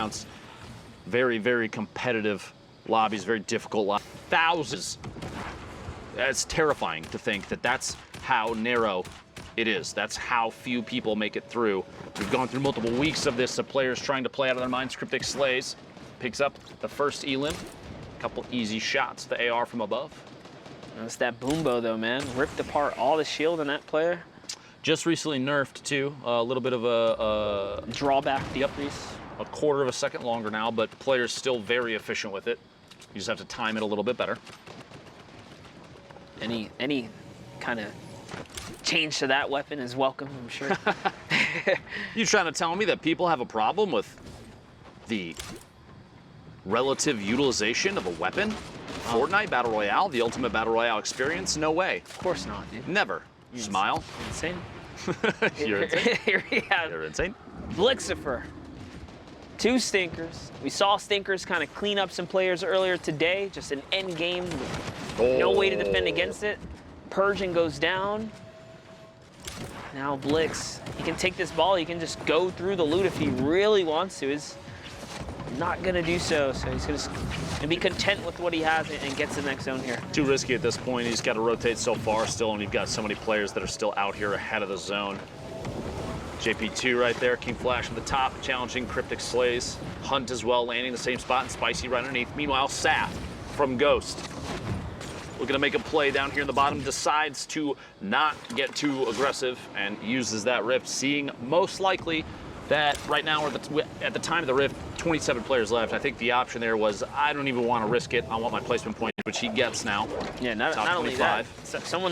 announced. Very, very competitive lobbies, very difficult lobbies. Thousands. It's terrifying to think that that's how narrow it is. That's how few people make it through. We've gone through multiple weeks of this, of players trying to play out of their minds. Cryptic Slays picks up the first elim. A couple easy shots, the AR from above. That's that boombo though, man. Ripped apart all the shield on that player. Just recently nerfed too. A little bit of a drawback decrease. A quarter of a second longer now, but players still very efficient with it. You just have to time it a little bit better. Any kind of change to that weapon is welcome, I'm sure. You trying to tell me that people have a problem with the relative utilization of a weapon? Fortnite Battle Royale, the ultimate Battle Royale experience? No way. Of course not, dude. Never. You're Smile. Insane. You're insane. Here we have You're insane. Blixifer. 2 stinkers. We saw stinkers kind of clean up some players earlier today, just an end game with no way to defend against it. Persian goes down. Now Blix, he can take this ball, he can just go through the loot if he really wants to. He's not gonna do so, so he's gonna be content with what he has and gets to the next zone here. Too risky at this point. He's got to rotate so far still, and you've got so many players that are still out here ahead of the zone. JP2 right there, King Flash at the top, challenging Cryptic Slays. Hunt as well, landing the same spot, and Spicy right underneath. Meanwhile, Saf from Ghost, looking to make a play down here in the bottom, decides to not get too aggressive and uses that rift, seeing most likely that right now, or at the time of the rift, 27 players left. I think the option there was, I don't even want to risk it. I want my placement point, which he gets now. Yeah, not only that, someone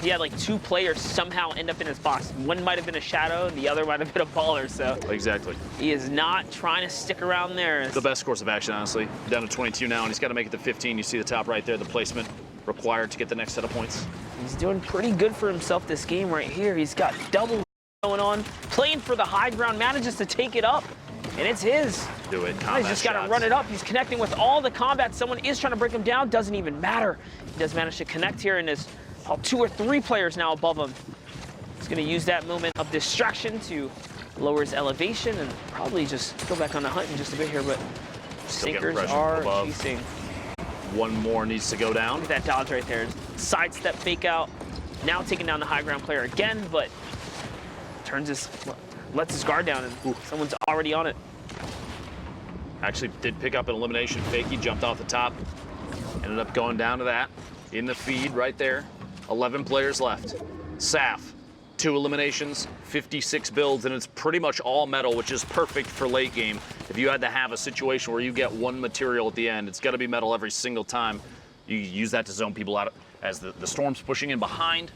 he had like 2 players somehow end up in his box. One might have been a shadow, and the other might have been a baller, so. Exactly. He is not trying to stick around there. The best course of action, honestly. Down to 22 now, and he's got to make it to 15. You see the top right there, the placement required to get the next set of points. He's doing pretty good for himself this game right here. He's got double going on, playing for the high ground, manages to take it up, and it's his. Do it, He's just got to run it up. He's connecting with all the combat. Someone is trying to break him down, doesn't even matter. He does manage to connect here, and there's 2 or 3 players now above him. He's going to use that moment of distraction to lower his elevation and probably just go back on the hunt in just a bit here, but stinkers are chasing. One more needs to go down. Look at that dodge right there. Sidestep fake out. Now taking down the high ground player again, but lets his guard down, and someone's already on it. Actually did pick up an elimination fake. He jumped off the top. Ended up going down to that. In the feed right there. 11 players left. Saf, 2 eliminations, 56 builds, and it's pretty much all metal, which is perfect for late game. If you had to have a situation where you get 1 material at the end, it's got to be metal every single time. You use that to zone people out as the storm's pushing in behind.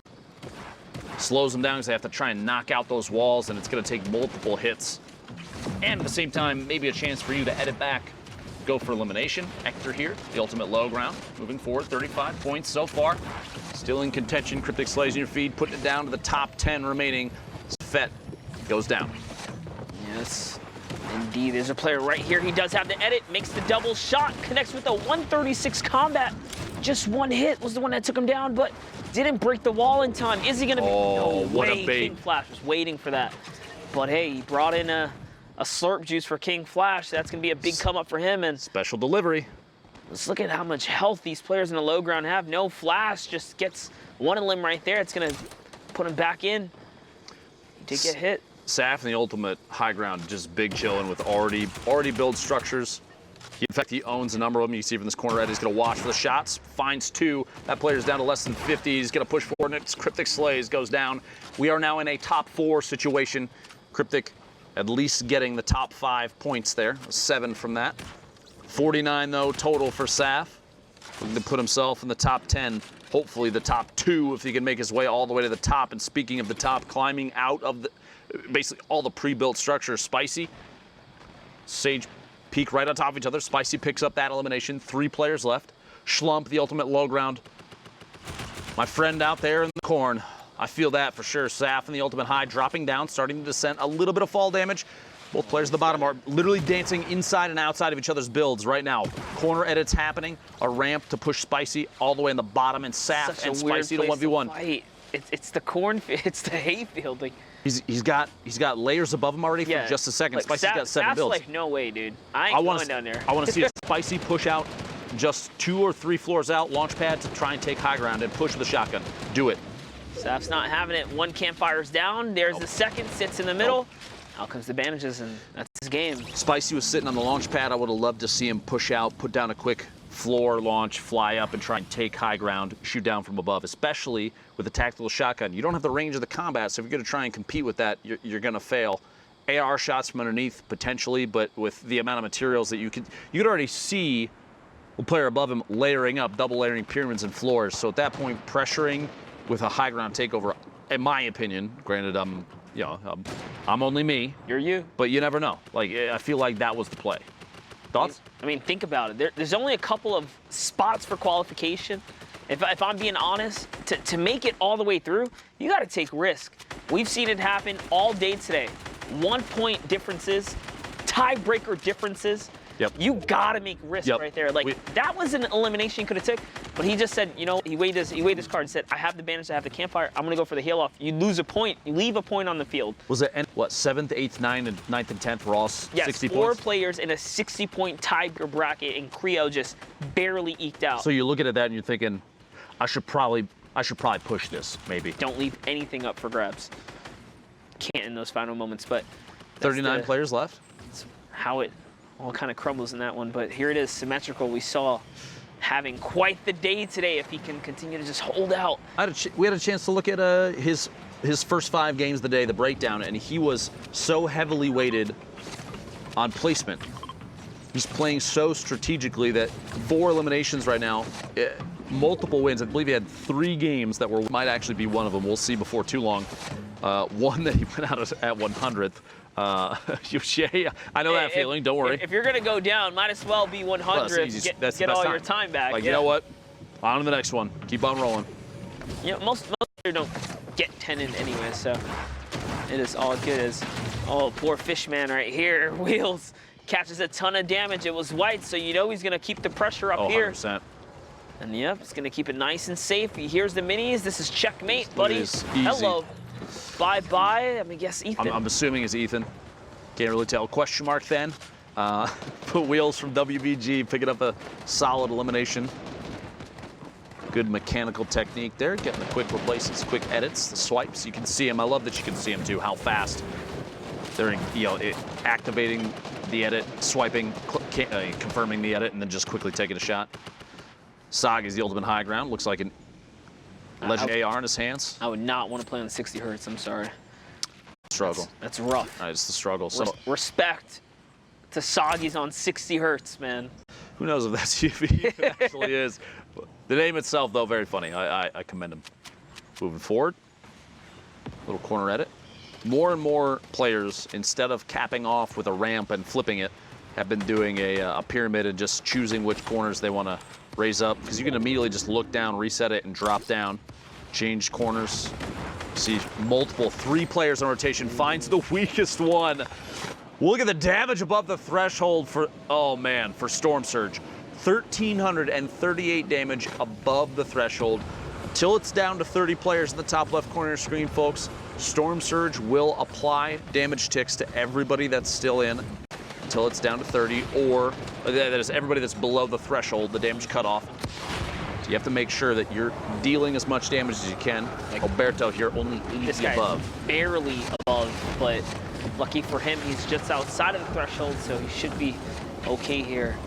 Slows them down because they have to try and knock out those walls, and it's going to take multiple hits. And at the same time, maybe a chance for you to edit back, go for elimination. Hector here, the ultimate low ground, moving forward, 35 points so far. Still in contention, Cryptic Slays in your feed, putting it down to the top 10 remaining. Fet goes down. Yes, indeed. There's a player right here. He does have the edit, makes the double shot, connects with a 136 combat. Just 1 hit was the one that took him down, but didn't break the wall in time. Is he going to be? Oh, no what way. a bait. King Flash was waiting for that. But hey, he brought in a slurp juice for King Flash. That's going to be a big come up for him. And special delivery. let's look at how much health these players in the low ground have. No Flash, just gets 1 limb right there. It's going to put him back in. He did get hit. Saf in the ultimate high ground, just big chilling with already built structures. In fact, he owns a number of them. You see from this corner right, he's going to watch for the shots. Finds 2. That player's down to less than 50. He's going to push forward, and it's Cryptic Slays goes down. We are now in a top 4 situation. Cryptic at least getting the top 5 points there. 7 from that. 49, though, total for Saf. Looking to put himself in the top 10. Hopefully the top 2 if he can make his way all the way to the top. And speaking of the top, climbing out of basically all the pre-built structures. Spicy, Sage peek right on top of each other. Spicy picks up that elimination. 3 players left. Schlump, the ultimate low ground. My friend out there in the corn. I feel that for sure. Saf in the ultimate high, dropping down, starting to descend. A little bit of fall damage. Both players at the bottom are literally dancing inside and outside of each other's builds right now. Corner edits happening. A ramp to push Spicy all the way in the bottom, and Saf and Spicy to 1v1. it's the cornfield, it's the hayfield. Like he's got layers above him already for just a second. Like, Spicy's got 7 builds. Like, no way, dude. I ain't going down there. I want to see a Spicy push out just 2 or 3 floors out, launch pad to try and take high ground and push with a shotgun. Do it. Saf's not having it. 1 campfire's down. There's the second, sits in the middle. Out comes the bandages, and that's his game. Spicy was sitting on the launch pad. I would have loved to see him push out, put down a quick floor launch, fly up, and try and take high ground, shoot down from above, especially with a tactical shotgun. You don't have the range of the combat, so if you're going to try and compete with that, you're going to fail. AR shots from underneath, potentially, but with the amount of materials that you could already see the player above him layering up, double layering pyramids and floors. So at that point, pressuring with a high ground takeover, in my opinion, granted, I'm only me. You're you. But you never know. Like, I feel like that was the play. Thoughts? I mean, think about it. There's only a couple of spots for qualification. If I'm being honest, to make it all the way through, you got to take risk. We've seen it happen all day today. 1-point differences, tiebreaker differences. Yep. You got to make risk right there. Like, that was an elimination he could have took, but he just said, you know, he weighed his card and said, I have the bandage, I have the campfire, I'm going to go for the heal off. You lose a point, you leave a point on the field. Was it, what, 7th, 8th, 9th, and 9th and 10th were all 60 points? Yes, 4 players in a 60-point tiebreaker bracket, and Creo just barely eked out. So you're looking at that and you're thinking, I should probably push this, maybe. Don't leave anything up for grabs. Can't in those final moments, but 39 players left. That's how it all kind of crumbles in that one, but here it is, symmetrical. We saw having quite the day today if he can continue to just hold out. We had a chance to look at his first 5 games of the day, the breakdown, and he was so heavily weighted on placement. He's playing so strategically that 4 eliminations right now, multiple wins. I believe he had 3 games that might actually be one of them. We'll see before too long. One that he went out at 100th. I know that feeling. Don't worry. If you're gonna go down, might as well be 100. Get all your time back. Like, you know what? On to the next one. Keep on rolling. You know, most players don't get 10 in anyway, so it is all good as. Oh, poor Fishman right here. Wheels catches a ton of damage. It was white, so you know he's gonna keep the pressure up here. 100%. And yep, it's gonna keep it nice and safe. He hears the minis. This is checkmate, buddy. Hello. Bye-bye. I mean, guess Ethan. I'm assuming it's Ethan. Can't really tell. Question mark then. Put Wheels from WBG picking up a solid elimination. Good mechanical technique there. Getting the quick replaces, quick edits, the swipes. You can see him. I love that you can see him too. How fast they're activating the edit, swiping, confirming the edit, and then just quickly taking a shot. Sog is the ultimate high ground. Looks like an Legend AR in his hands. I would not want to play on 60 hertz. I'm sorry. Struggle. That's rough. All right, it's the struggle. So respect to Soggy's on 60 hertz, man. Who knows if that's UV actually is. The name itself, though, very funny. I commend him. Moving forward. Little corner edit. More and more players, instead of capping off with a ramp and flipping it, have been doing a pyramid and just choosing which corners they want to raise up, because you can immediately just look down, reset it, and drop down. Change corners. See multiple 3 players on rotation. Finds the weakest one. Look at the damage above the threshold for, oh man, for Storm Surge. 1,338 damage above the threshold. Till it's down to 30 players in the top left corner of your screen, folks. Storm Surge will apply damage ticks to everybody that's still in until it's down to 30, or that is everybody that's below the threshold, the damage cutoff. So you have to make sure that you're dealing as much damage as you can. Like Alberto here, only 80 above. Barely above, but lucky for him, he's just outside of the threshold, so he should be okay here.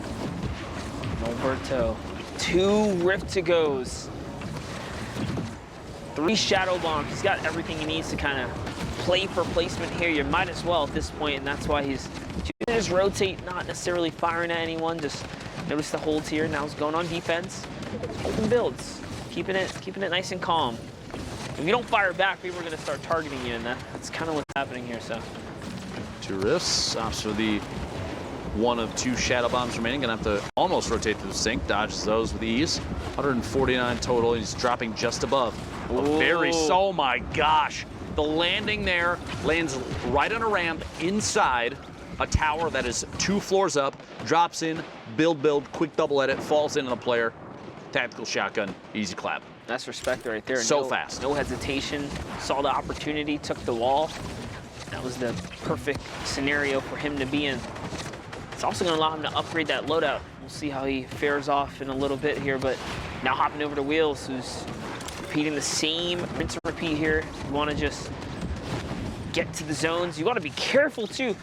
Alberto, 2 Rift to goes. 3 Shadow Bombs. He's got everything he needs to kind of play for placement here. You might as well at this point, and that's why he's choosing to just rotate, not necessarily firing at anyone. Just notice the holds here. Now he's going on defense. Holding builds, keeping it nice and calm. If you don't fire back, people are going to start targeting you, and that's kind of what's happening here. So 2 rifts. Opts for the 1 of 2 Shadow Bombs remaining. Gonna have to almost rotate through the sink. Dodges those with ease. 149 total. He's dropping just above. Oh my gosh. The landing there lands right on a ramp inside a tower that is 2 floors up. Drops in, build, quick double edit, falls in on a player. Tactical shotgun, easy clap. That's respect right there. So fast. No hesitation. Saw the opportunity, took the wall. That was the perfect scenario for him to be in. It's also going to allow him to upgrade that loadout. We'll see how he fares off in a little bit here, but now hopping over to Wheels, who's repeating the same rinse and repeat here. You want to just get to the zones. You want to be careful too.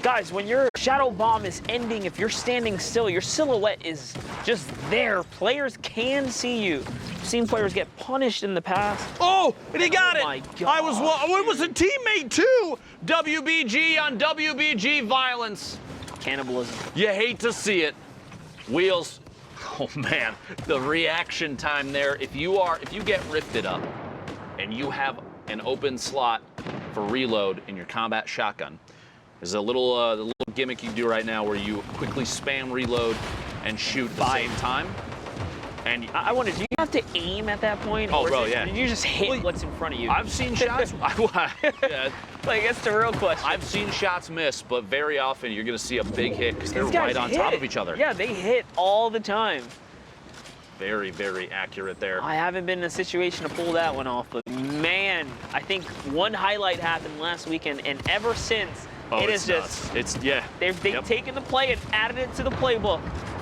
Guys, when your shadow bomb is ending, if you're standing still, your silhouette is just there. Players can see you. I've seen players get punished in the past. Oh, and he got it. My God. It was a teammate too. WBG on WBG violence. Cannibalism. You hate to see it. Wheels. Oh man, the reaction time there. If you get rifted up and you have an open slot for reload in your combat shotgun, there's a little the little gimmick you do right now where you quickly spam reload and shoot at the same time. And I wonder, do you have to aim at that point? Oh, or bro, is it, yeah. Did you just hit what's in front of you? I've seen shots. Yeah. Like, that's the real question. I've seen shots miss, but very often you're going to see a big hit because they're These guys right on hit. top of each other. Yeah, they hit all the time. Very, very accurate there. I haven't been in a situation to pull that one off, but man, I think one highlight happened last weekend, and ever since, it is just, yeah. They've taken the play and added it to the playbook.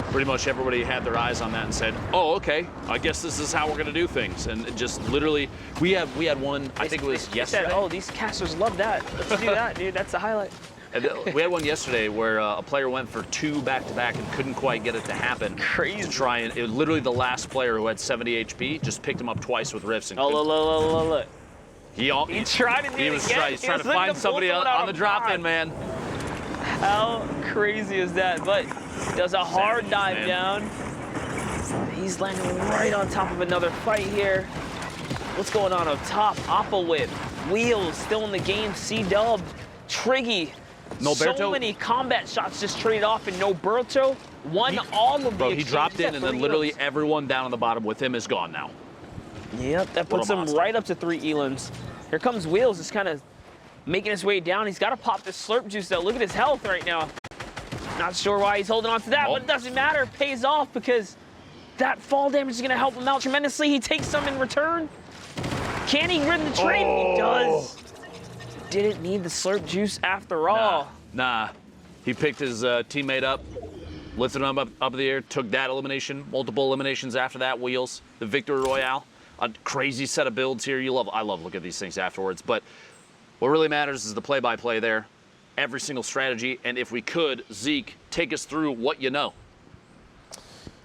Pretty much everybody had their eyes on that and said, "Oh, okay, I guess this is how we're gonna do things." And it just literally, we had one. I think it was yesterday. Said, "Oh, these casters love that. Let's do that, dude. That's the highlight." And we had one yesterday where a player went for 2 back-to-back and couldn't quite get it to happen. Crazy. To try and it was literally the last player who had 70 HP just picked him up twice with rifts. And look. He tried to do it again. He's trying to find somebody on the drop-in, man. How crazy is that? But does a hard dive down. He's landing right on top of another fight here. What's going on up top? Oppa Whip. Wheels still in the game. C-Dub. Triggy. Noberto, so many combat shots just traded off, and Noberto won all of the bro, he dropped in, and then literally everyone down on the bottom with him is gone now. Yep, that puts him right up to 3 elims. Here comes Wheels, just kind of making his way down. He's got to pop this slurp juice, though. Look at his health right now. Not sure why he's holding on to that, but it doesn't matter. It pays off because that fall damage is going to help him out tremendously. He takes some in return. Can he win the trade? He does. Didn't need the slurp juice after all. Nah. He picked his teammate up, lifted him up in the air, took that elimination, multiple eliminations after that, Wheels, the Victory Royale. A crazy set of builds here. I love looking at these things afterwards, but what really matters is the play-by-play there, every single strategy, and if we could, Zeke, take us through what you know.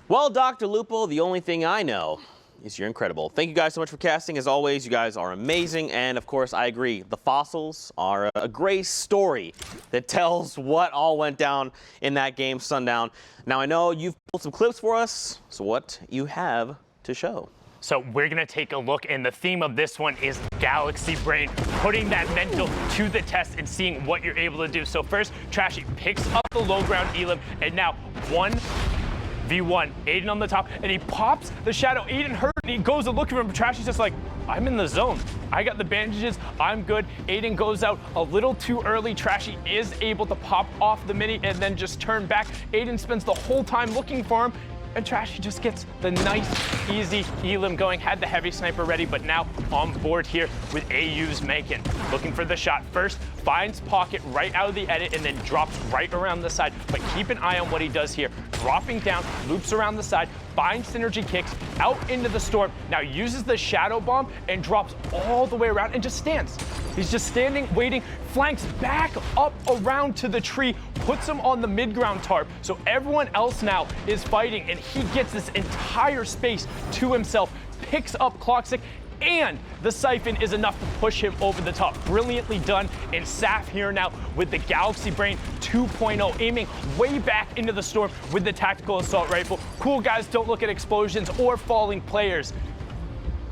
Well, Dr. Lupo, the only thing I know is you're incredible. Thank you guys so much for casting. As always, you guys are amazing. And of course, I agree. The fossils are a great story that tells what all went down in that game, Sundown. Now, I know you've pulled some clips for us. So what you have to show? So we're gonna take a look, and the theme of this one is Galaxy Brain, putting that mental to the test and seeing what you're able to do. So first, Trashy picks up the low ground elim, and now 1v1, Aiden on the top, and he pops the shadow. Aiden hurt, and he goes to look for him, but Trashy's just like, I'm in the zone. I got the bandages, I'm good. Aiden goes out a little too early. Trashy is able to pop off the mini and then just turn back. Aiden spends the whole time looking for him, and Trashy just gets the nice, easy elim going. Had the heavy sniper ready, but now on board here with AU's Mankin. Looking for the shot first, finds Pocket right out of the edit, and then drops right around the side. But keep an eye on what he does here. Dropping down, loops around the side, finds synergy kicks out into the storm. Now uses the shadow bomb and drops all the way around and just stands. He's just standing, waiting, flanks back up around to the tree, puts him on the mid-ground tarp. So everyone else now is fighting, and he gets this entire space to himself, picks up Clockstick, and the siphon is enough to push him over the top. Brilliantly done. And Saf here now with the Galaxy Brain 2.0, aiming way back into the storm with the tactical assault rifle. Cool guys don't look at explosions or falling players.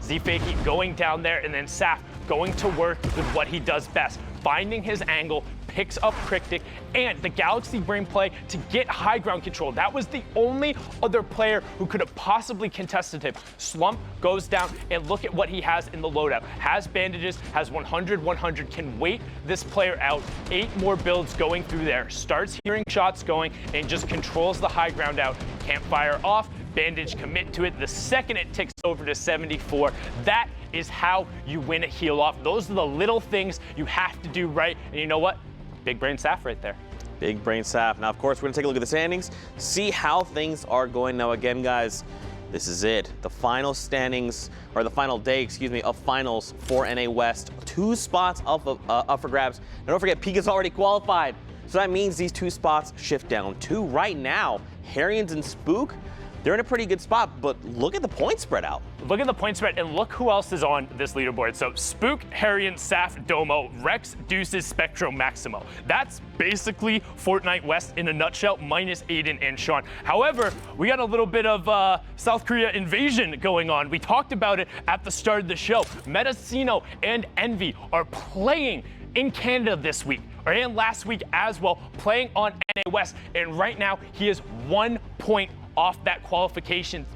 Z-Fakey going down there, and then Saf going to work with what he does best, finding his angle, picks up Cryptic, and the Galaxy Brain play to get high ground control. That was the only other player who could have possibly contested him. Slump goes down, and look at what he has in the loadout. Has bandages, has 100, can wait this player out. 8 more builds going through there. Starts hearing shots going and just controls the high ground out. Can't fire off, bandage commit to it. The second it ticks over to 74, that is how you win a heal off. Those are the little things you have to do right. And you know what? Big brain Saf right there. Big brain Saf. Now, of course, we're going to take a look at the standings, see how things are going. Now, again, guys, this is it. The final standings, or the final day, excuse me, of finals for NA West. 2 spots up for grabs. Now, don't forget, Pika's already qualified. So that means these 2 spots shift down. 2 right now, Harrians and Spook, they're in a pretty good spot, but look at the point spread out. Look at the point spread, and look who else is on this leaderboard. So Spook, Harrian, Saf, Domo, Rex, Deuces, Spectro, Maximo. That's basically Fortnite West in a nutshell, minus Aiden and Sean. However, we got a little bit of South Korea invasion going on. We talked about it at the start of the show. Metacino and Envy are playing in Canada this week, and last week as well, playing on NA West. And right now, he is 1 point off that qualification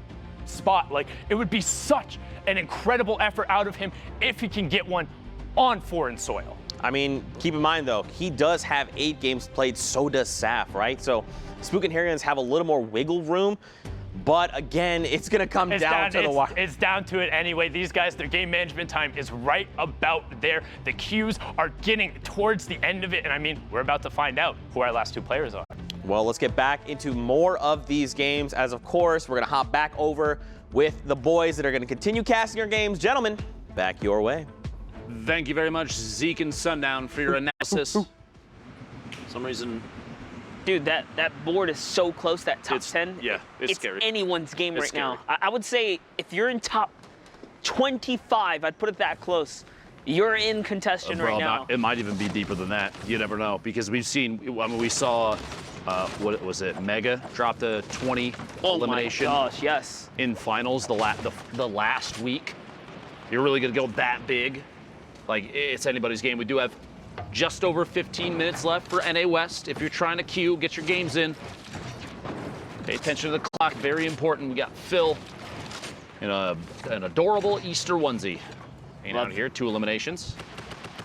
spot. Like, it would be such an incredible effort out of him if he can get one on foreign soil. I mean, keep in mind, though, he does have 8 games played, so does Saf, right? So Spook and Harrians have a little more wiggle room. But again, it's going to come down to the wire. It's down to it anyway. These guys, their game management time is right about there. The queues are getting towards the end of it. And I mean, we're about to find out who our last 2 players are. Well, let's get back into more of these games, as of course, we're going to hop back over with the boys that are going to continue casting our games. Gentlemen, back your way. Thank you very much, Zeke and Sundown, for your analysis. For some reason, Dude, that board is so close, that top 10. Yeah, it's scary. Anyone's game It's right scary. now. I would say if you're in top 25, I'd put it that close. You're in contention right now. It might even be deeper than that. You never know, because we've seen, I mean, we saw, what was it, Mega dropped a 20 elimination. Oh my gosh, yes. In finals the last week. You're really going to go that big? Like, it's anybody's game. We do have just over 15 minutes left for NA West. If you're trying to queue, get your games in. Pay attention to the clock, very important. We got Phil in an adorable Easter onesie. Hanging out here, 2 eliminations.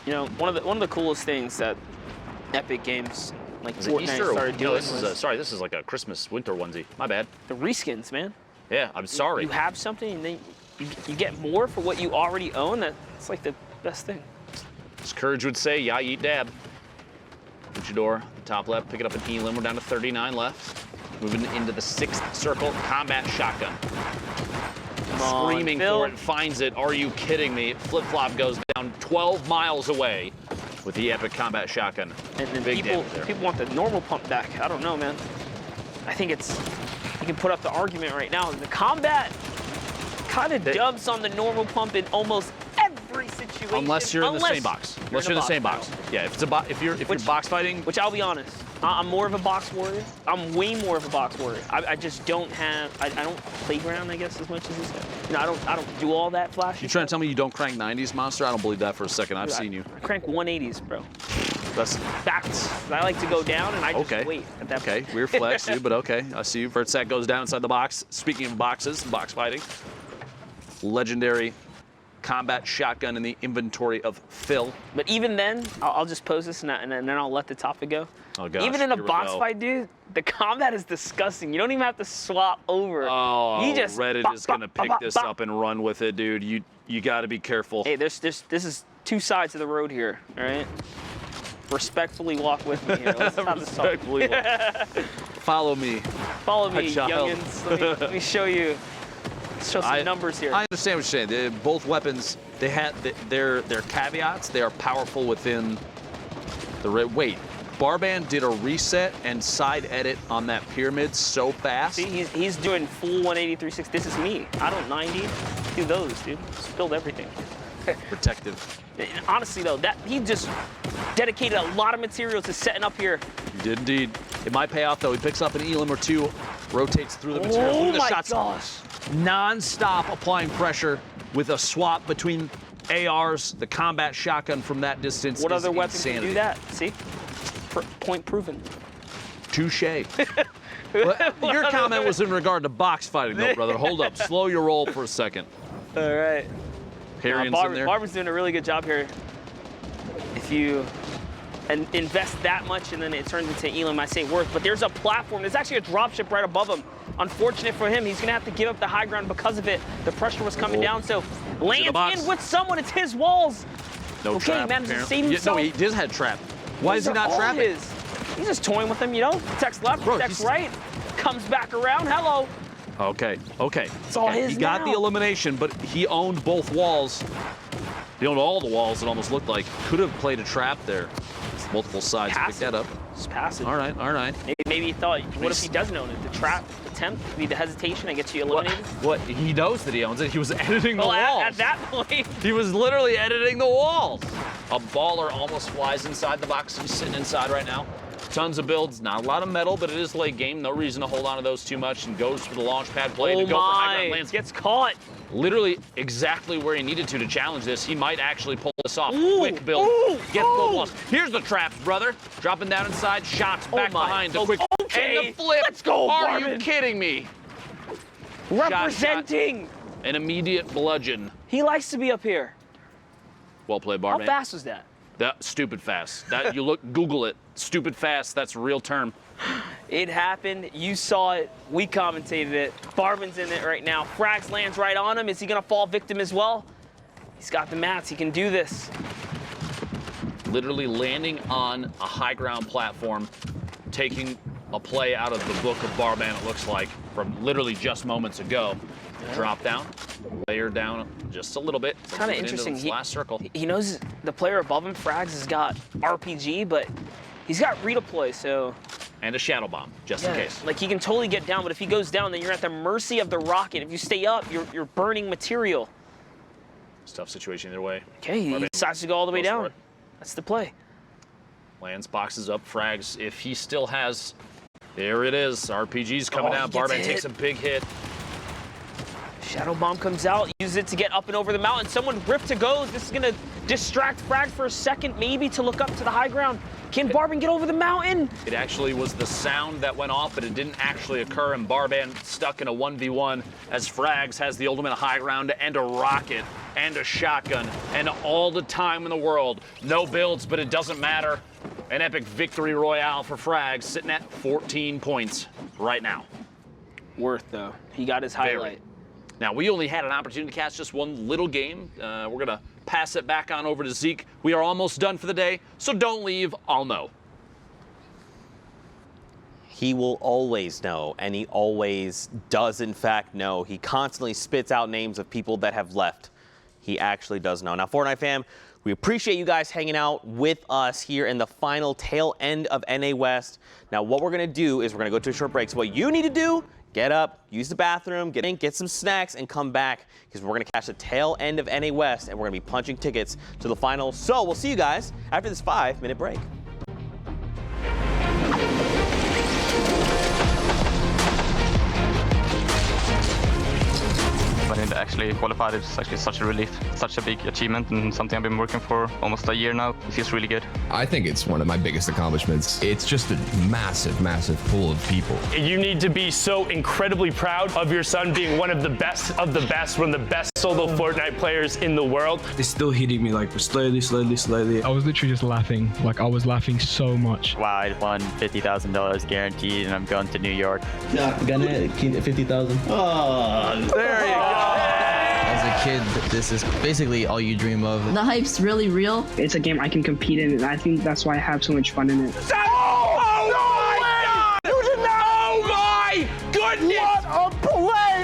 You know, one of the coolest things that Epic Games like Is it Fortnite Easter? started No, doing this is was sorry, this is like a Christmas winter onesie. My bad. the reskins, man. Yeah, I'm sorry. You have something and then you get more for what you already own. That's like the best thing. As Courage would say, yeah, eat dab. Luchador, the top left, pick it up an Elim. We're down to 39 left. Moving into the 6th circle, combat shotgun. Screaming for it, finds it. Are you kidding me? Flip-flop goes down 12 miles away with the epic combat shotgun. And then Big damage there. people want the normal pump back. I don't know, man. I think it's, you can put up the argument right now. The combat kind of dubs on the normal pump in almost every situation. Unless you're in the same box. Unless you're in the same box. Yeah, if you're box fighting. Which I'll be honest, I'm more of a box warrior. I'm way more of a box warrior. I just don't have, I don't playground, I guess, as much as this guy. You know, I don't do all that flashy. You trying to tell me you don't crank 90s, Monster? I don't believe that for a second. I've seen you. I crank 180s, bro. That's Backwards. I like to go down and I just wait at that point. Okay, weird flex, dude, but okay. I see you. Vertsack goes down inside the box. Speaking of boxes, box fighting. Legendary combat shotgun in the inventory of Phil. But even then, I'll just pose this and then I'll let the topic go. Oh gosh, even in a here we box go. fight, dude, the combat is disgusting. You don't even have to swap over. Oh, you just Reddit is gonna pick this up and run with it, dude. You got to be careful. Hey, this is 2 sides of the road here, all right? Respectfully walk with me here. Let's have this talk. Respectfully walk. Follow me. Follow me, child. youngins. Let me show you. Show some numbers here. I understand what you're saying. Both weapons, they had their caveats. They are powerful within the wait. Barband did a reset and side edit on that pyramid so fast. See, he's doing full 180, 360. This is me. I don't 90. Do those, dude. Spilled everything. Protective. Honestly, though, that he just dedicated a lot of material to setting up here. He did indeed. It might pay off though. He picks up an Elim or 2, rotates through the material. Oh Look at the my shots. gosh. Non-stop applying pressure with a swap between ARs, the combat shotgun from that distance. What is other weapon can insanity. do that? See? Point proven. Touche. Well, your comment was in regard to box fighting, though, brother. Hold up. Slow your roll for a second. All right. Harrian's in there. Barber's doing a really good job here. If you invest that much and then it turns into Elim, I say worth. But there's a platform. There's actually a dropship right above him Unfortunate for him, he's gonna have to give up the high ground because of it. The pressure was coming down, so lands in with someone. It's his walls. No Okay, trap, manages to apparently. save himself. No, he does have trap. Why is he not trapping? He's just toying with them, you know? Protects left, Bro, protects right. Comes back around, hello. Okay. It's all his He got now. the elimination, but he owned both walls. He owned all the walls, it almost looked like. Could have played a trap there. Multiple sides to pick that up. Just pass it. All right. Maybe he thought, what if he doesn't own it? The trap attempt could be the hesitation and gets you eliminated? What? He knows that he owns it. He was editing the Well, walls. at that point. He was literally editing the walls. A baller almost flies inside the box. He's sitting inside right now. Tons of builds, not a lot of metal, but it is late game. No reason to hold on to those too much, and goes for the launch pad play to go for high ground lands. Gets caught. Literally exactly where he needed to challenge this. He might actually pull this off. Ooh, Quick build. ooh, Get both ooh. walls. Here's the traps, brother. Dropping down inside. Shots back my. behind. The quick Okay. and the flip. Let's go, Are you Barman. kidding me? Representing. An immediate bludgeon. He likes to be up here. Well played, How Barman. fast was that? That stupid fast. That you look, Google it. Stupid fast. That's a real term. It happened. You saw it. We commentated it. Barman's in it right now. Frags lands right on him. Is he gonna fall victim as well? He's got the mats. He can do this. Literally landing on a high ground platform, taking a play out of the book of Barman, it looks like, from literally just moments ago. Drop down, layer down just a little bit. It's kind of interesting. Into this last circle. He knows the player above him, Frags, has got RPG, but he's got redeploy, so. And a shadow bomb, just in case. Like he can totally get down, but if he goes down, then you're at the mercy of the rocket. If you stay up, you're burning material. It's a tough situation either way. Okay, he Barman decides to go all the way goes for down. it. That's the play. Lands, boxes up, frags. If he still has, there it is. RPG's coming Oh, out. he gets Barman hit. takes a big hit. Shadow Bomb comes out, uses it to get up and over the mountain. Someone ripped to go. This is gonna distract Frag for a second, maybe to look up to the high ground. Can Barban get over the mountain? It actually was the sound that went off, but it didn't actually occur, and Barban stuck in a 1v1 as Frags has the ultimate high ground and a rocket and a shotgun and all the time in the world. No builds, but it doesn't matter. An epic victory royale for Frags, sitting at 14 points right now. Worth, though. He got his highlight. Now, we only had an opportunity to catch just one little game. We're going to pass it back on over to Zeke. We are almost done for the day, so don't leave. I'll know. He will always know, and he always does, in fact, know. He constantly spits out names of people that have left. He actually does know. Now, Fortnite fam, we appreciate you guys hanging out with us here in the final tail end of NA West. Now, what we're going to do is we're going to go to a short break. So what you need to do, get up, use the bathroom, get some snacks, and come back because we're going to catch the tail end of NA West, and we're going to be punching tickets to the final. So we'll see you guys after this 5-minute break. When it actually qualified, it's actually such a relief, such a big achievement, and something I've been working for almost a year now. It feels really good. I think it's one of my biggest accomplishments. It's just a massive, massive pool of people. You need to be so incredibly proud of your son being one of the best, one of the best solo Fortnite players in the world. It's still hitting me like slowly. I was literally just laughing. Like I was laughing so much. Wow, I won $50,000 guaranteed, and I'm going to New York. Yeah, gonna keep 50,000. Oh, There you go. As a kid, this is basically all you dream of. The hype's really real. It's a game I can compete in, and I think that's why I have so much fun in it.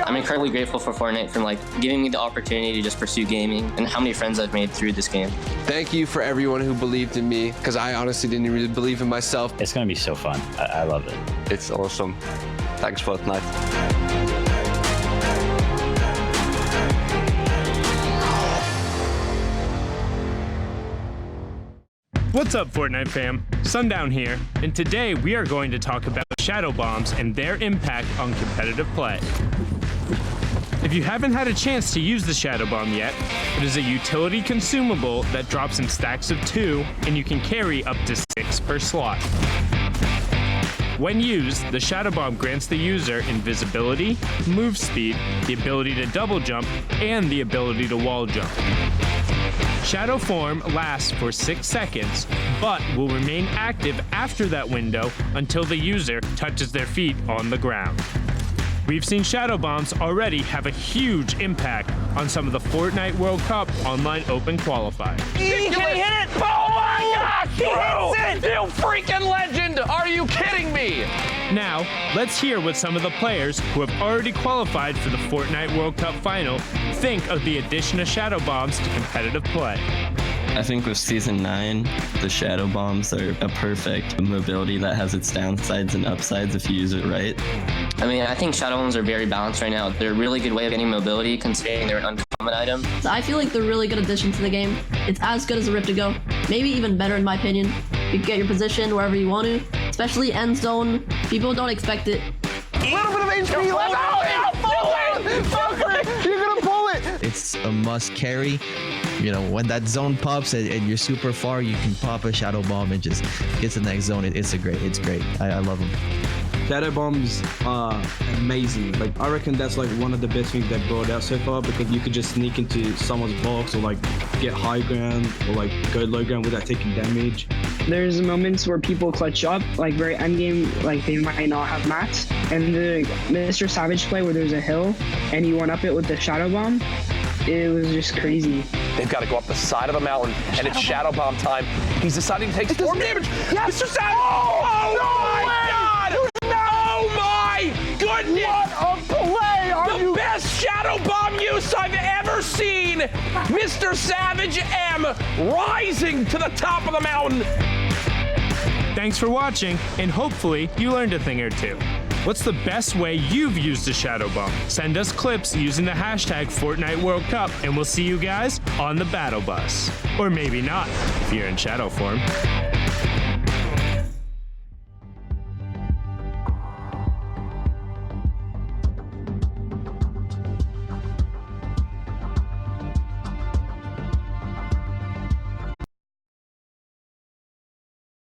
I'm incredibly grateful for Fortnite for giving me the opportunity to just pursue gaming, and how many friends I've made through this game. Thank you for everyone who believed in me, because I honestly didn't really believe in myself. It's gonna be so fun. I love it. It's awesome. Thanks, Fortnite. What's up, Fortnite fam? Sundown here, and today we are going to talk about shadow bombs and their impact on competitive play. If you haven't had a chance to use the shadow bomb yet, it is a utility consumable that drops in stacks of 2, and you can carry up to 6 per slot. When used, the shadow bomb grants the user invisibility, move speed, the ability to double jump, and the ability to wall jump. Shadow form lasts for 6 seconds, but will remain active after that window until the user touches their feet on the ground. We've seen shadow bombs already have a huge impact on some of the Fortnite World Cup online open qualifiers. Can he hit it? Oh my gosh, He bro! hits it! You freaking legend! Are you kidding me? Now, let's hear what some of the players who have already qualified for the Fortnite World Cup final think of the addition of shadow bombs to competitive play. I think with Season 9, the shadow bombs are a perfect mobility that has its downsides and upsides if you use it right. I mean, I think shadow bombs are very balanced right now. They're a really good way of getting mobility considering they're an uncommon item. I feel like they're a really good addition to the game. It's as good as a Rift to Go, maybe even better in my opinion. You can get your position wherever you want to, especially end zone. People don't expect it. A little bit of HP left. You're gonna pull it! It's a must carry. You know, when that zone pops and you're super far, you can pop a shadow bomb and just get to the next zone. It's great. I love them. Shadow bombs are amazing. Like, I reckon that's like one of the best things they've brought out so far, because you could just sneak into someone's box or like get high ground or like go low ground without taking damage. There's moments where people clutch up, like very end game, like they might not have mats. And the Mr. Savage play where there's a hill and he went up it with the shadow bomb, it was just crazy. They've got to go up the side of a mountain, and it's shadow bomb time. He's deciding to take storm damage. Yes, Mr. Savage! Oh my God! Oh my goodness! What a play! The best shadow bomb use I've ever seen. Mr. Savage M rising to the top of the mountain. Thanks for watching, and hopefully you learned a thing or two. What's the best way you've used a shadow bomb? Send us clips using the hashtag Fortnite World Cup, and we'll see you guys on the battle bus. Or maybe not, if you're in shadow form.